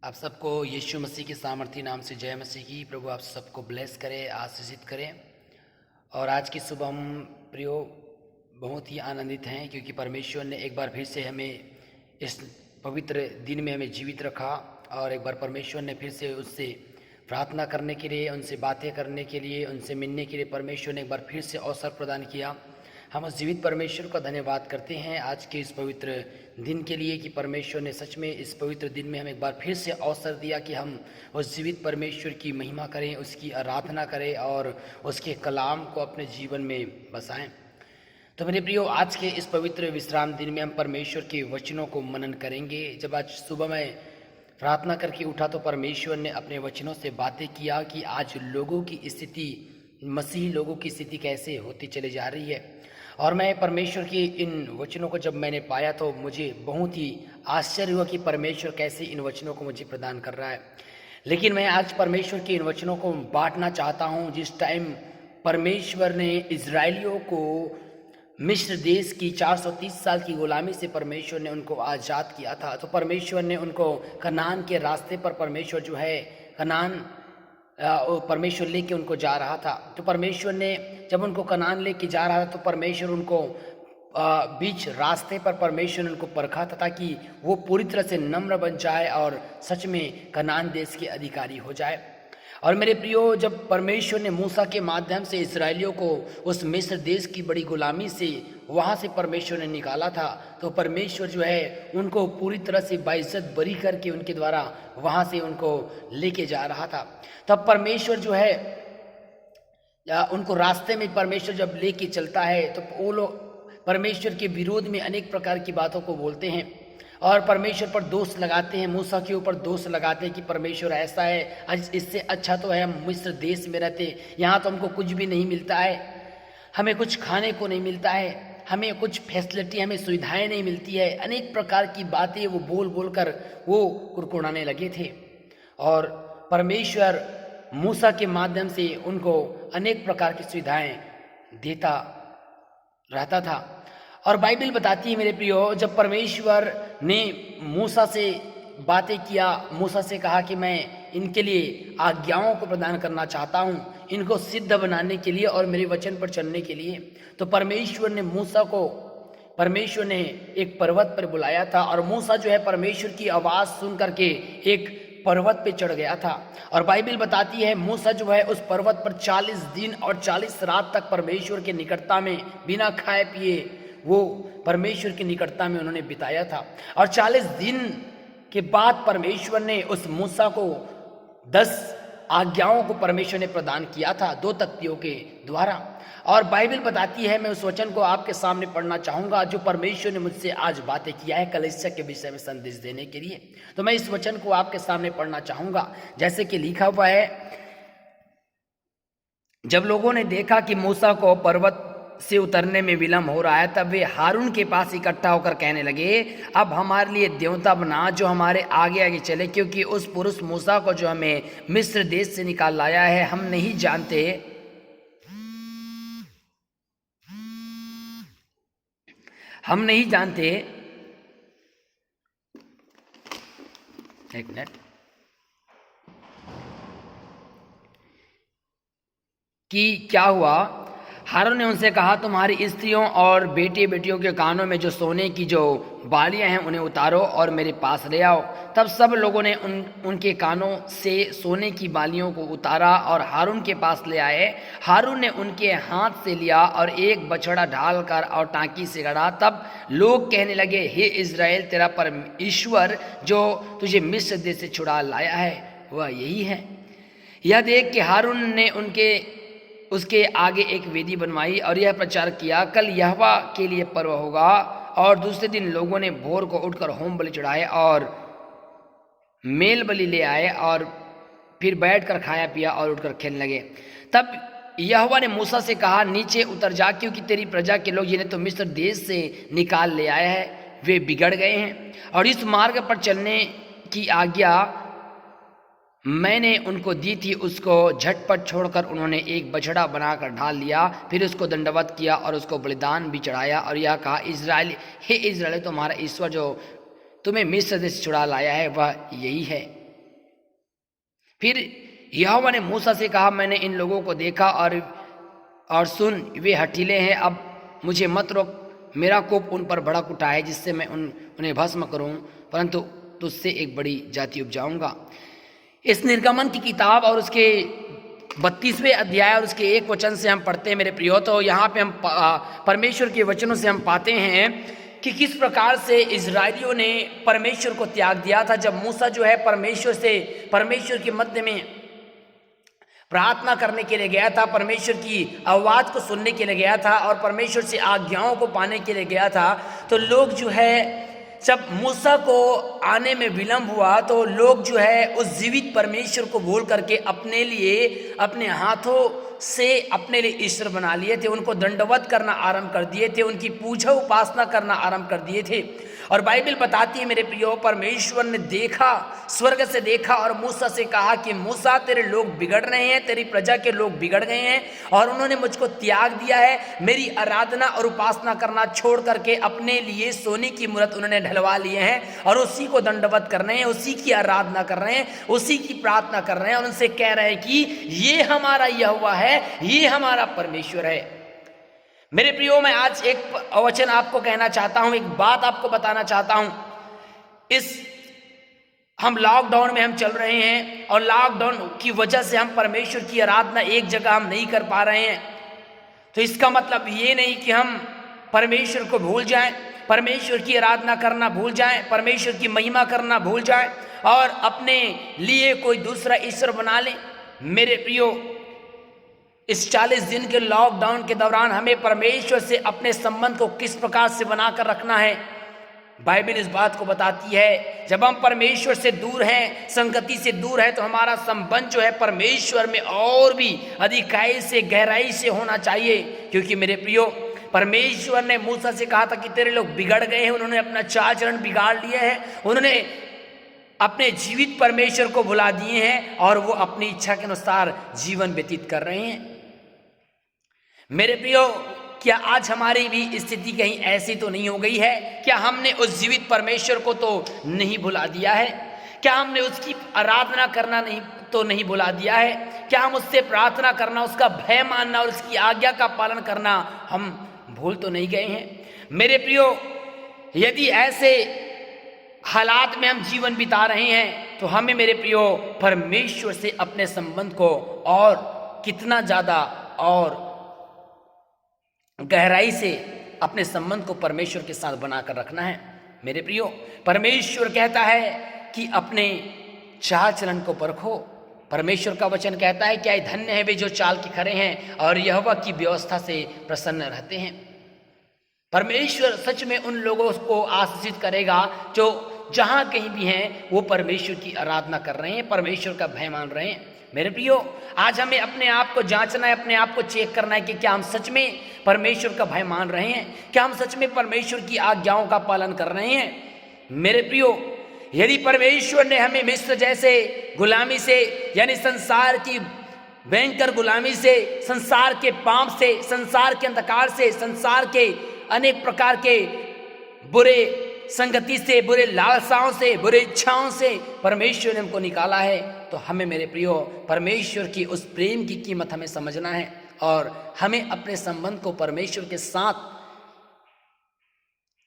आप सबको यीशु मसीह के सामर्थी नाम से जय मसीह की। प्रभु आप सबको ब्लेस करे, आशीषित करें। और आज की सुबह हम प्रियो बहुत ही आनंदित हैं क्योंकि परमेश्वर ने एक बार फिर से हमें इस पवित्र दिन में हमें जीवित रखा और एक बार परमेश्वर ने फिर से उससे प्रार्थना करने के लिए, उनसे बातें करने के लिए, उनसे मिलने के लिए परमेश्वर ने एक बार फिर से अवसर प्रदान किया। हम उस जीवित परमेश्वर का धन्यवाद करते हैं आज के इस पवित्र दिन के लिए कि परमेश्वर ने सच में इस पवित्र दिन में हमें एक बार फिर से अवसर दिया कि हम उस जीवित परमेश्वर की महिमा करें, उसकी आराधना करें और उसके कलाम को अपने जीवन में बसाएं। तो मेरे प्रियो, आज के इस पवित्र विश्राम दिन में हम परमेश्वर के वचनों को मनन करेंगे। जब आज सुबह मैं प्रार्थना करके उठा तो परमेश्वर ने अपने वचनों से बातें किया कि आज लोगों की स्थिति, मसीही लोगों की स्थिति कैसे होती चली जा रही है। और मैं परमेश्वर की इन वचनों को जब मैंने पाया तो मुझे बहुत ही आश्चर्य हुआ कि परमेश्वर कैसे इन वचनों को मुझे प्रदान कर रहा है। लेकिन मैं आज परमेश्वर के इन वचनों को बांटना चाहता हूँ। जिस टाइम परमेश्वर ने इजरायलियों को मिस्र देश की 430 साल की गुलामी से परमेश्वर ने उनको आज़ाद किया था, तो परमेश्वर ने उनको कनान के रास्ते पर परमेश्वर जो है कनान परमेश्वर लेके उनको जा रहा था। तो परमेश्वर ने जब उनको कनान लेके जा रहा था तो परमेश्वर उनको बीच रास्ते पर परमेश्वर ने उनको परखा था ताकि वो पूरी तरह से नम्र बन जाए और सच में कनान देश के अधिकारी हो जाए। और मेरे प्रियो, जब परमेश्वर ने मूसा के माध्यम से इस्राएलियों को उस मिस्र देश की बड़ी गुलामी से वहाँ से परमेश्वर ने निकाला था तो परमेश्वर जो है उनको पूरी तरह से बाइज्जत बरी करके उनके द्वारा वहाँ से उनको लेके जा रहा था। तब परमेश्वर जो है उनको रास्ते में परमेश्वर जब लेके चलता है तो वो लोग परमेश्वर के विरोध में अनेक प्रकार की बातों को बोलते हैं और परमेश्वर पर दोष लगाते हैं, मूसा के ऊपर दोष लगाते हैं कि परमेश्वर ऐसा है, आज इससे अच्छा तो है हम मिस्र देश में रहते, यहाँ तो हमको कुछ भी नहीं मिलता है, हमें कुछ खाने को नहीं मिलता है, हमें कुछ फैसिलिटी, हमें सुविधाएं नहीं मिलती है। अनेक प्रकार की बातें वो बोल बोल कर वो कुड़कुड़ाने लगे थे और परमेश्वर मूसा के माध्यम से उनको अनेक प्रकार की सुविधाएं देता रहता था। और बाइबल बताती है मेरे प्रियो, जब परमेश्वर ने मूसा से बातें किया, मूसा से कहा कि मैं इनके लिए आज्ञाओं को प्रदान करना चाहता हूँ, इनको सिद्ध बनाने के लिए और मेरे वचन पर चलने के लिए, तो परमेश्वर ने मूसा को परमेश्वर ने एक पर्वत पर बुलाया था और मूसा जो है परमेश्वर की आवाज़ सुन करके एक पर्वत पे चढ़ गया था। और बाइबल बताती है मूसा जो है उस पर्वत पर 40 दिन और 40 रात तक परमेश्वर के निकटता में बिना खाए पिए वो परमेश्वर की निकटता में उन्होंने बिताया था। और 40 दिन के बाद परमेश्वर ने उस मूसा को 10 आज्ञाओं को परमेश्वर ने प्रदान किया था 2 तख्तियों के द्वारा। और बाइबल बताती है, मैं उस वचन को आपके सामने पढ़ना चाहूँगा जो परमेश्वर ने मुझसे आज बातें किया है कलीसिया के विषय में संदेश देने के लिए। तो मैं इस वचन को आपके सामने पढ़ना चाहूँगा जैसे कि लिखा हुआ है, जब लोगों ने देखा कि मूसा को पर्वत से उतरने में विलंब हो रहा है तब वे हारून के पास इकट्ठा होकर कहने लगे, अब हमारे लिए देवता बना जो हमारे आगे आगे चले, क्योंकि उस पुरुष मूसा को जो हमें मिस्र देश से निकाल लाया है हम नहीं जानते एक मिनट, कि क्या हुआ। हारून ने उनसे कहा, तुम्हारी स्त्रियों और बेटे बेटियों के कानों में जो सोने की जो बालियां हैं उन्हें उतारो और मेरे पास ले आओ। तब सब लोगों ने उनके कानों से सोने की बालियों को उतारा और हारून के पास ले आए। हारून ने उनके हाथ से लिया और एक बछड़ा ढाल कर और टांकी से गड़ा। तब लोग कहने लगे, हे इज़राइल, तेरा परमेश्वर जो तुझे मिस्र देश से छुड़ा लाया है वह यही है। यह देख कि हारून ने उसके आगे एक वेदी बनवाई और यह प्रचार किया, कल यहोवा के लिए पर्व होगा। और दूसरे दिन लोगों ने भोर को उठकर होम बलि चढ़ाए और मेल बलि ले आए और फिर बैठकर खाया पिया और उठकर खेलने लगे। तब यहोवा ने मूसा से कहा, नीचे उतर जा, क्योंकि तेरी प्रजा के लोग जिन्हें तो मिस्र देश से निकाल ले आया है वे बिगड़ गए हैं। और इस मार्ग पर चलने की आज्ञा मैंने उनको दी थी उसको झटपट छोड़कर उन्होंने एक बछड़ा बनाकर ढाल लिया, फिर उसको दंडवत किया और उसको बलिदान भी चढ़ाया और यह कहा, इज़राइल, हे इज़राइल, तुम्हारा ईश्वर जो तुम्हें मिस्र देश से छुड़ा लाया है वह यही है। फिर यहोवा ने मूसा से कहा, मैंने इन लोगों को देखा और सुन, वे हठीले हैं। अब मुझे मत रोक, मेरा कोप उन पर भड़क उठा है, जिससे मैं उन्हें भस्म करूं, परंतु तुझसे एक बड़ी जाति उपजाऊंगा। इस निर्गमन की किताब और उसके 32वें अध्याय और उसके 1 वचन से हम पढ़ते हैं मेरे प्रियो। तो यहाँ पे हम परमेश्वर के वचनों से हम पाते हैं कि किस प्रकार से इजरायलियों ने परमेश्वर को त्याग दिया था। जब मूसा जो है परमेश्वर के मध्य में प्रार्थना करने के लिए गया था, परमेश्वर की आवाज़ को सुनने के लिए गया था और परमेश्वर से आज्ञाओं को पाने के लिए गया था, तो लोग जो है, जब मूसा को आने में विलंब हुआ तो लोग जो है उस जीवित परमेश्वर को भूल करके अपने लिए, अपने हाथों से अपने लिए ईश्वर बना लिए थे। उनको दंडवत करना आरंभ कर दिए थे, उनकी पूजा उपासना करना आरंभ कर दिए थे। और बाइबल बताती है मेरे प्रियो, परमेश्वर ने देखा, स्वर्ग से देखा और मूसा से कहा कि मूसा, तेरे लोग बिगड़ रहे हैं, तेरी प्रजा के लोग बिगड़ गए हैं और उन्होंने मुझको त्याग दिया है। मेरी आराधना और उपासना करना छोड़ करके अपने लिए सोने की मूर्त उन्होंने ढलवा लिए हैं और उसी को दंडवत कर रहे हैं, उसी की आराधना कर रहे हैं, उसी की प्रार्थना कर रहे हैं और उनसे कह रहे हैं कि ये हमारा यहोवा है, ये हमारा परमेश्वर है। मेरे प्रियो, मैं आज एक वचन आपको कहना चाहता हूं, एक बात आपको बताना चाहता हूं। हम लॉकडाउन में हम चल रहे हैं और लॉकडाउन की वजह से हम परमेश्वर की आराधना एक जगह हम नहीं कर पा रहे हैं। तो इसका मतलब ये नहीं कि हम परमेश्वर को भूल जाएं, परमेश्वर की आराधना करना भूल जाएं, परमेश्वर की महिमा करना भूल जाएं और अपने लिए कोई दूसरा ईश्वर बना लें। मेरे प्रियो, इस 40 दिन के लॉकडाउन के दौरान हमें परमेश्वर से अपने संबंध को किस प्रकार से बनाकर रखना है, बाइबल इस बात को बताती है। जब हम परमेश्वर से दूर हैं, संगति से दूर है, तो हमारा संबंध जो है परमेश्वर में और भी अधिकाई से, गहराई से होना चाहिए। क्योंकि मेरे प्रियो, परमेश्वर ने मूसा से कहा था कि तेरे लोग बिगड़ गए हैं, उन्होंने अपना चाल चलन बिगाड़ लिया है, उन्होंने अपने जीवित परमेश्वर को भुला दिए हैं और वो अपनी इच्छा के अनुसार जीवन व्यतीत कर रहे हैं। मेरे प्रियो, क्या आज हमारी भी स्थिति कहीं ऐसी तो नहीं हो गई है? क्या हमने उस जीवित परमेश्वर को तो नहीं भुला दिया है? क्या हमने उसकी आराधना करना नहीं भुला दिया है? क्या हम उससे प्रार्थना करना, उसका भय मानना और उसकी आज्ञा का पालन करना हम भूल तो नहीं गए हैं? मेरे प्रियो, यदि ऐसे हालात में हम जीवन बिता रहे हैं तो हमें मेरे प्रियो परमेश्वर से अपने संबंध को और कितना ज़्यादा और गहराई से अपने संबंध को परमेश्वर के साथ बनाकर रखना है। मेरे प्रियो, परमेश्वर कहता है कि अपने चाल चलन को परखो। परमेश्वर का वचन कहता है, क्या धन्य है वे जो चाल के खरे हैं और यहोवा की व्यवस्था से प्रसन्न रहते हैं। परमेश्वर सच में उन लोगों को आशीषित करेगा जो जहां कहीं भी हैं वो परमेश्वर की आराधना कर रहे हैं, परमेश्वर का भय मान रहे हैं। मेरे प्रियो, आज हमें अपने आप को जांचना है, अपने आप को चेक करना है कि क्या हम सच में परमेश्वर का भय मान रहे हैं, क्या हम सच में परमेश्वर की आज्ञाओं का पालन कर रहे हैं। मेरे प्रियो, यदि परमेश्वर ने हमें मिस्र जैसे गुलामी से, यानी संसार की भयंकर गुलामी से, संसार के पाप से, संसार के अंधकार से, संसार के अनेक प्रकार के बुरे संगति से, बुरे लालसाओं से, बुरे इच्छाओं से परमेश्वर ने हमको निकाला है, तो हमें मेरे प्रियो परमेश्वर की उस प्रेम की कीमत हमें समझना है और हमें अपने संबंध को परमेश्वर के साथ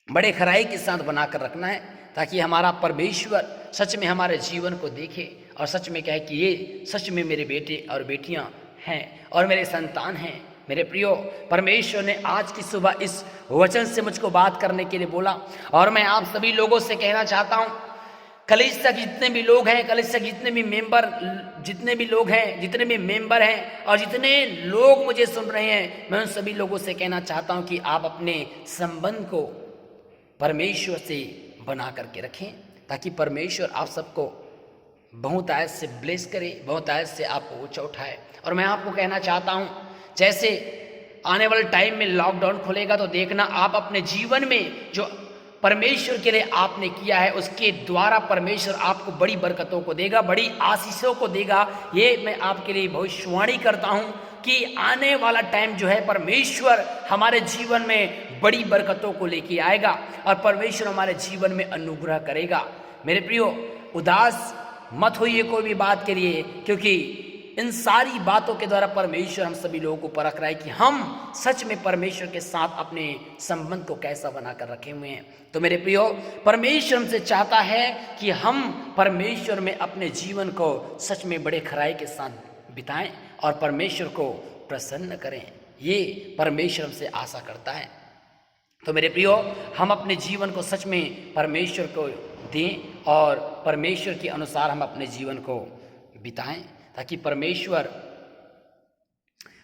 बड़े खराई के साथ बनाकर रखना है, ताकि हमारा परमेश्वर सच में हमारे जीवन को देखे और सच में कहे कि ये सच में मेरे बेटे और बेटियां हैं और मेरे संतान हैं। मेरे प्रियो, परमेश्वर ने आज की सुबह इस वचन से मुझको बात करने के लिए बोला और मैं आप सभी लोगों से कहना चाहता हूँ, कलीसिया के जितने भी लोग हैं, कलीसिया के जितने भी मेंबर हैं और जितने लोग मुझे सुन रहे हैं, मैं उन सभी लोगों से कहना चाहता हूँ कि आप अपने संबंध को परमेश्वर से बना करके रखें, ताकि परमेश्वर आप सबको बहुत आयत से ब्लेस करे, बहुत आयत से आपको ऊंचा उठाए। और मैं आपको कहना चाहता हूँ, जैसे आने वाले टाइम में लॉकडाउन खुलेगा तो देखना आप अपने जीवन में जो परमेश्वर के लिए आपने किया है उसके द्वारा परमेश्वर आपको बड़ी बरकतों को देगा, बड़ी आशीषों को देगा। ये मैं आपके लिए भविष्यवाणी करता हूँ कि आने वाला टाइम जो है परमेश्वर हमारे जीवन में बड़ी बरकतों को लेके आएगा और परमेश्वर हमारे जीवन में अनुग्रह करेगा। मेरे प्रियो, उदास मत होइए कोई भी बात के लिए, क्योंकि इन सारी बातों के द्वारा परमेश्वर हम सभी लोगों को परख रहा है कि हम सच में परमेश्वर के साथ अपने संबंध को कैसा बनाकर रखे हुए हैं। तो मेरे प्रियो, परमेश्वर हमसे चाहता है कि हम परमेश्वर में अपने जीवन को सच में बड़े खराई के साथ बिताएं और परमेश्वर को प्रसन्न करें। ये परमेश्वर हमसे आशा करता है। तो मेरे प्रियो, हम अपने जीवन को सच में परमेश्वर को दें और परमेश्वर के अनुसार हम अपने जीवन को बिताएं, ताकि परमेश्वर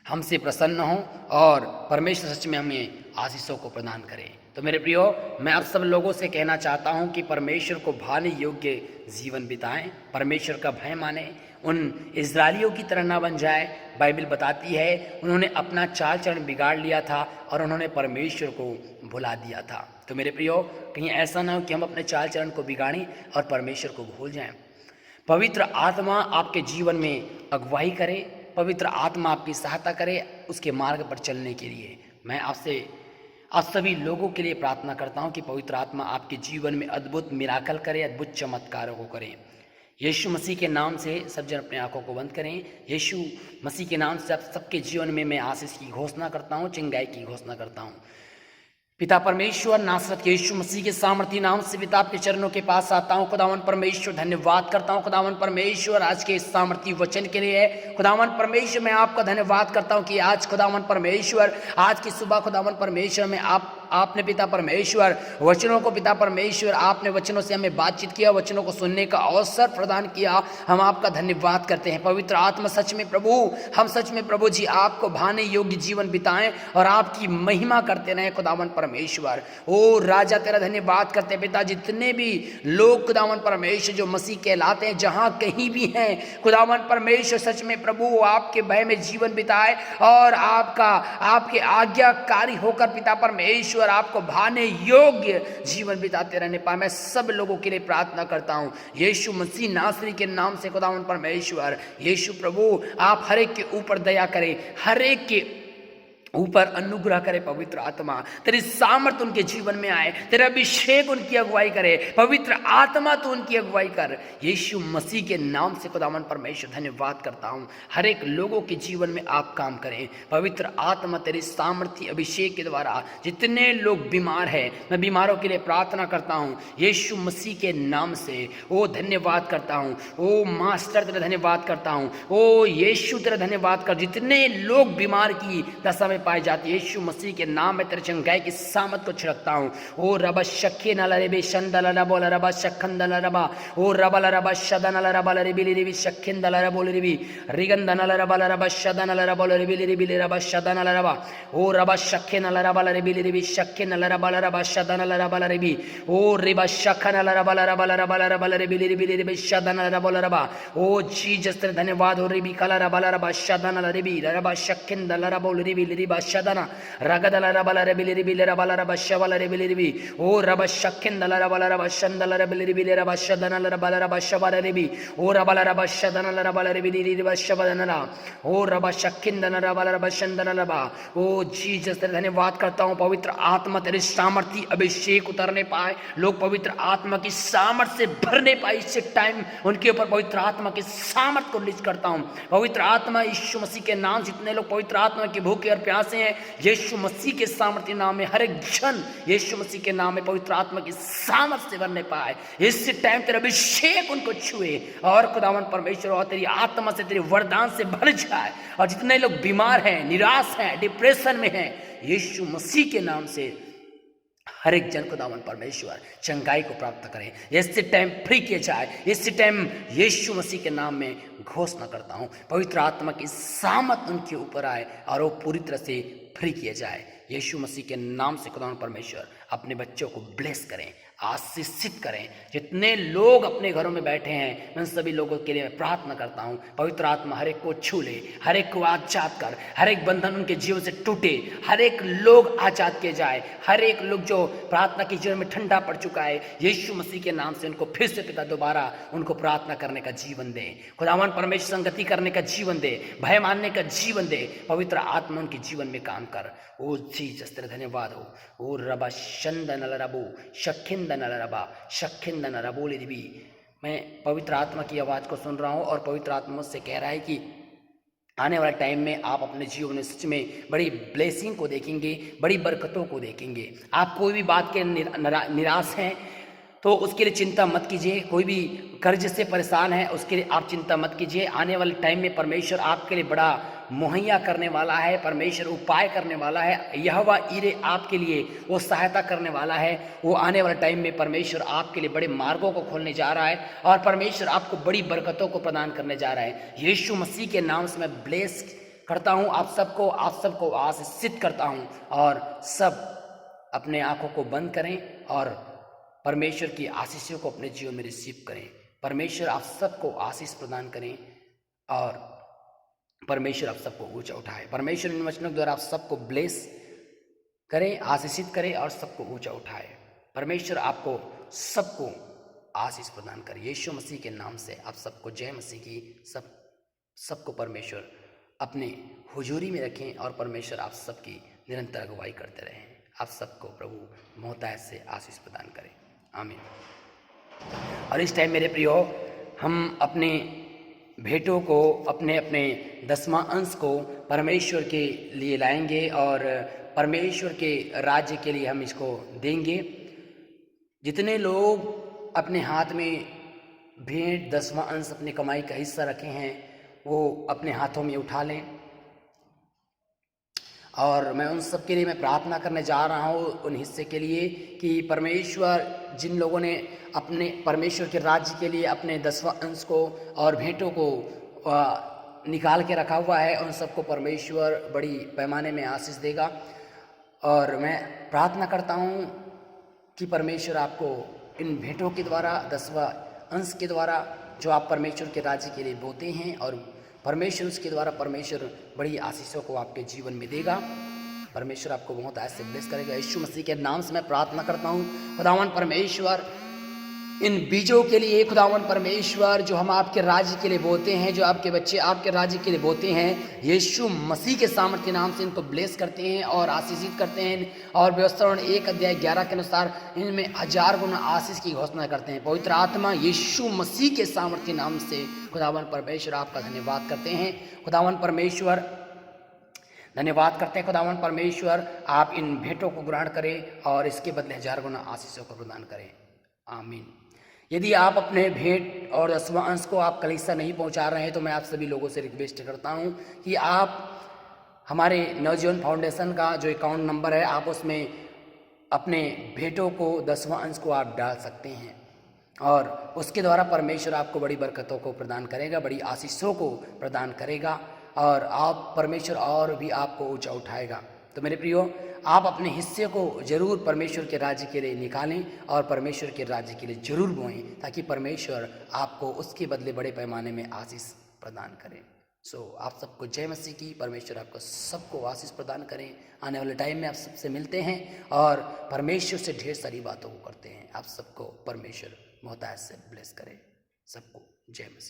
हमसे प्रसन्न हो और परमेश्वर सच में हमें आशीषों को प्रदान करे। तो मेरे प्रियो, मैं आप सब लोगों से कहना चाहता हूं कि परमेश्वर को भाने योग्य जीवन बिताएं, परमेश्वर का भय माने, उन इजरायलियों की तरह ना बन जाए। बाइबल बताती है उन्होंने अपना चाल चलन बिगाड़ लिया था और उन्होंने परमेश्वर को भुला दिया था। तो मेरे प्रियो, कहीं ऐसा ना हो कि हम अपने चाल चलन को बिगाड़ें और परमेश्वर को भूल जाएं। पवित्र आत्मा आपके जीवन में अगुवाई करे, पवित्र आत्मा आपकी सहायता करे उसके मार्ग पर चलने के लिए। मैं आपसे आप सभी लोगों के लिए प्रार्थना करता हूं कि पवित्र आत्मा आपके जीवन में अद्भुत मिराकल करे, अद्भुत चमत्कारों को करे। यीशु मसीह के नाम से सब जन अपने आंखों को बंद करें। यीशु मसीह के नाम से आप सबके जीवन में मैं आशीष की घोषणा करता हूं, चंगाई की घोषणा करता हूं। पिता परमेश्वर, नासरत के यीशु मसीह के सामर्थी नाम से पिता आपके चरणों के पास आता हूं। खुदावन परमेश्वर, धन्यवाद करता हूं खुदावन परमेश्वर आज के इस सामर्थी वचन के लिए। खुदावन परमेश्वर, मैं आपका धन्यवाद करता हूं कि आज खुदावन परमेश्वर, आज की सुबह खुदावन परमेश्वर में आपने पिता परमेश्वर वचनों को, पिता परमेश्वर आपने वचनों से हमें बातचीत किया, वचनों को सुनने का अवसर प्रदान किया। हम आपका धन्यवाद करते हैं। पवित्र आत्मा सच में प्रभु, हम सच में प्रभु जी आपको भाने योग्य जीवन बिताएं और आपकी महिमा करते रहें खुदावन परमेश्वर। ओ राजा, तेरा धन्यवाद करते हैं पिता। जितने भी लोग खुदावन परमेश्वर जो मसीह कहलाते हैं, जहां कहीं भी हैं खुदावन परमेश्वर, सच में प्रभु आपके भय में जीवन बिताए और आपके आज्ञाकारी होकर पिता परमेश्वर आपको भाने योग्य जीवन बिताते रहने पाए। मैं सब लोगों के लिए प्रार्थना करता हूं यीशु मसीह नासरी के नाम से खुदावन परमेश्वर। यीशु प्रभु, आप हर एक के ऊपर दया करें, हर एक के ऊपर अनुग्रह करे। पवित्र आत्मा तेरी सामर्थ उनके जीवन में आए, तेरा अभिषेक उनकी अगुवाई करे। पवित्र आत्मा तो उनकी अगुवाई कर, यीशु मसीह के नाम से खुदावन परमेश्वर धन्यवाद करता हूं। हर एक लोगों के जीवन में आप काम करें। पवित्र आत्मा तेरी सामर्थी अभिषेक के द्वारा जितने लोग बीमार हैं, मैं बीमारों के लिए प्रार्थना करता हूं यीशु मसीह के नाम से। ओ धन्यवाद करता हूं, ओ मास्टर तेरा धन्यवाद करता हूं, ओ यीशु तेरा धन्यवाद कर। जितने लोग बीमार की दशा में पाई जाती है, यीशु मसीह के नाम में तेरे चंगाई की सामत को छिड़कता हूं। ओ रबा शक्के नला रेबे शंदला रबोला रबा शखंदला रबा, ओ रबला रबा शदनला रबला रेबिली रेबी शखिंदला रबोल रेबी रिगंदनला रबला रबा शदनला रबोल रेबिली रेबिली रबा शदनला रबा, ओ रबा शक्के नला रबला रेबिली रेबी शक्के नला रबला रबा शदनला रबला रेबी, ओ रेबा शखनला रबला रबला रबला रबला रेबिली रेबिली रेबी शदनला रबोल रबा। ओ जीसस तेरे धन्यवाद हो। रेबी कला रबला रबा शदनला रेबी रबा शखिंदला रबोल रेबी रेबा शदना रगदला रबला रेबिली रेबिली रबला रबा शवला रेबिली रेबी, ओ रबा शखिंदला रबला रबा शंदला रेबिली रेबिली रबा शदनला रबला रबा शवला रेबी, ओ रबला रबा शदनला रबला रेबिली रबा शवदनला, ओ रबा शखिंदला रबला रबा शंदला रबा। ओ जीसस तेरे धन्यवाद करता हूं। पवित्र आत्मा तेरे सामर्थी अभिषेक उतरने पाए, लोग पवित्र आत्मा की सामर्थ से भरने पाए। इससे टाइम उनके ऊपर पवित्र आत्मा की सामर्थ को रिलीज करता हूं। पवित्र आत्मा यीशु मसीह के नाम, जितने लोग पवित्र आत्मा की भूखे और प्यासे हैं, यीशु मसीह के सामर्थ्य नाम में हर एक जन यीशु मसीह के नाम में पवित्र आत्मा की सामर्थ से भरने पाए। इस टाइम तेरा अभिषेक उनको छुए और खुदावन परमेश्वर और तेरी आत्मा से, तेरे वरदान से भर जाए। और जितने लोग बीमार हैं, निराश हैं, डिप्रेशन में हैं, यीशु मसीह के नाम से हर एक जन खुदावन परमेश्वर चंगाई को प्राप्त करें। इससे टाइम फ्री किया जाए। इससे टाइम यीशु मसीह के नाम में घोषणा करता हूं पवित्र आत्मा की सामत उनके ऊपर आए और वो पूरी तरह से फ्री किया जाए। यीशु मसीह के नाम से खुदावन परमेश्वर अपने बच्चों को ब्लेस करें, आशीषित करें। जितने लोग अपने घरों में बैठे हैं, मैं सभी लोगों के लिए प्रार्थना करता हूं पवित्र आत्मा हर एक को छू ले, हर एक को आजाद कर, हर एक बंधन उनके जीवन से टूटे, हर एक लोग आजाद किए जाए। हर एक लोग जो प्रार्थना के जीवन में ठंडा पड़ चुका है, यीशु मसीह के नाम से उनको फिर से पिता दोबारा उनको प्रार्थना करने का जीवन दे। खुदावन परमेश्वर संगति करने का जीवन दे, भय मानने का जीवन दे। पवित्र आत्मा उनके जीवन में काम कर। ओ जीसस तेरे धन्यवाद हो। ओ रबा शंदन रबो शखिंदन रबा शखिंदन रबोले दिबी मैं पवित्र आत्मा की आवाज़ को सुन रहा हूँ और पवित्र आत्मा मुझसे कह रहा है कि आने वाले टाइम में आप अपने जीवन में सच में बड़ी ब्लेसिंग को देखेंगे, बड़ी बरकतों को देखेंगे। आप कोई भी बात के निराश हैं तो उसके लिए चिंता मत कीजिए। कोई भी कर्ज से परेशान है उसके लिए आप चिंता मत कीजिए। आने वाले टाइम में परमेश्वर आपके लिए बड़ा मुहैया करने वाला है, परमेश्वर उपाय करने वाला है। यहोवा ईरे आपके लिए वो सहायता करने वाला है। वो आने वाले टाइम में परमेश्वर आपके लिए बड़े मार्गों को खोलने जा रहा है और परमेश्वर आपको बड़ी बरकतों को प्रदान करने जा रहा है। यीशु मसीह के नाम से मैं ब्लेस करता हूँ आप सबको आशीषित करता हूँ। और सब अपने आंखों को बंद करें और परमेश्वर की आशीषों को अपने जीवन में रिसीव करें। परमेश्वर आप सबको आशीष प्रदान करें और परमेश्वर आप सबको ऊंचा उठाए। परमेश्वर इन वचनों द्वारा आप सबको ब्लेस करें, आशीषित करें और सबको ऊंचा उठाए। परमेश्वर आपको सबको आशीष प्रदान करे। यीशु मसीह के नाम से आप सबको जय मसीह की। सबको परमेश्वर अपने हुजूरी में रखें और परमेश्वर आप सबकी निरंतर अगुवाई करते रहें। आप सबको प्रभु मोहताज से आशीष प्रदान करें। आमीन। और इस टाइम मेरे प्रियो, हम अपने भेंटों को, अपने अपने 10वां अंश को परमेश्वर के लिए लाएंगे और परमेश्वर के राज्य के लिए हम इसको देंगे। जितने लोग अपने हाथ में भेंट 10वां अंश अपनी कमाई का हिस्सा रखे हैं वो अपने हाथों में उठा लें। और मैं उन सब के लिए मैं प्रार्थना करने जा रहा हूँ, उन हिस्से के लिए कि परमेश्वर जिन लोगों ने अपने परमेश्वर के राज्य के लिए अपने 10वां अंश को और भेंटों को निकाल के रखा हुआ है, उन सबको परमेश्वर बड़ी पैमाने में आशीष देगा। और मैं प्रार्थना करता हूँ कि परमेश्वर आपको इन भेंटों के द्वारा, 10वां अंश के द्वारा जो आप परमेश्वर के राज्य के लिए बोते हैं, और परमेश्वर उसके द्वारा परमेश्वर बड़ी आशीषों को आपके जीवन में देगा। परमेश्वर आपको बहुत ऐसे ब्लेस करेगा। यीशु मसीह के नाम से मैं प्रार्थना करता हूँ। खुदावन परमेश्वर, इन बीजों के लिए खुदावन परमेश्वर जो हम आपके राज्य के लिए बोते हैं, जो आपके बच्चे आपके राज्य के लिए बोते हैं, यीशु मसीह के सामर्थ्य के नाम से इनको ब्लेस करते हैं और आशीषित करते हैं। और व्यवस्था 1:11 के अनुसार इनमें 1000 गुना आशीष की घोषणा करते हैं। पवित्र आत्मा यीशु मसीह के सामर्थ्य के नाम से खुदावन परमेश्वर आपका धन्यवाद करते हैं। खुदावन परमेश्वर धन्यवाद करते हैं। खुदावन परमेश्वर आप इन भेंटों को ग्रहण करें और इसके बदले 1000 गुना आशीषों को प्रदान करें। आमीन। यदि आप अपने भेंट और 10वां अंश को आप कलीसिया नहीं पहुंचा रहे हैं तो मैं आप सभी लोगों से रिक्वेस्ट करता हूं कि आप हमारे नवजीवन फाउंडेशन का जो अकाउंट नंबर है, आप उसमें अपने भेंटों को 10वां अंश को आप डाल सकते हैं और उसके द्वारा परमेश्वर आपको बड़ी बरकतों को प्रदान करेगा, बड़ी आशीषों को प्रदान करेगा और आप परमेश्वर और भी आपको ऊंचा उठाएगा। तो मेरे प्रियो, आप अपने हिस्से को जरूर परमेश्वर के राज्य के लिए निकालें और परमेश्वर के राज्य के लिए जरूर बोएं, ताकि परमेश्वर आपको उसके बदले बड़े पैमाने में आशीष प्रदान करें। आप सबको जय मसीह की। परमेश्वर आपको सबको आशीष प्रदान करें। आने वाले टाइम में आप सबसे मिलते हैं और परमेश्वर से ढेर सारी बातों को करते हैं। आप सबको परमेश्वर मोहताज से ब्लेस करें। सबको जय मसीह।